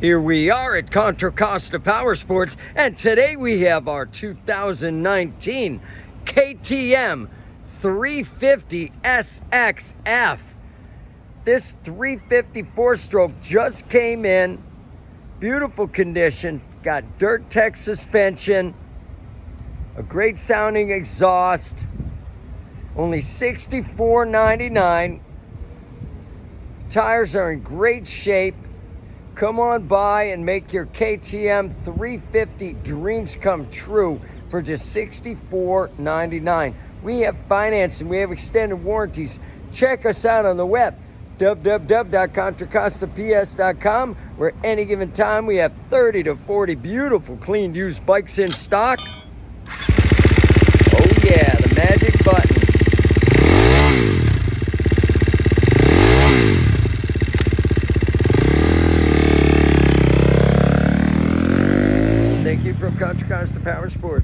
Here we are at Contra Costa Powersports, and today we have our 2019 KTM 350SX-F. This 350 4-stroke just came in, beautiful condition, got dirt tech suspension, a great sounding exhaust, only $64.99. Tires are in great shape. Come on by and make your KTM 350 dreams come true for just $64.99. We have financing, we have extended warranties. Check us out on the web, www.contracostaps.com, where any given time we have 30 to 40 beautiful cleaned used bikes in stock. Oh yeah, the magic button. Thank you from Contra Costa Powersports.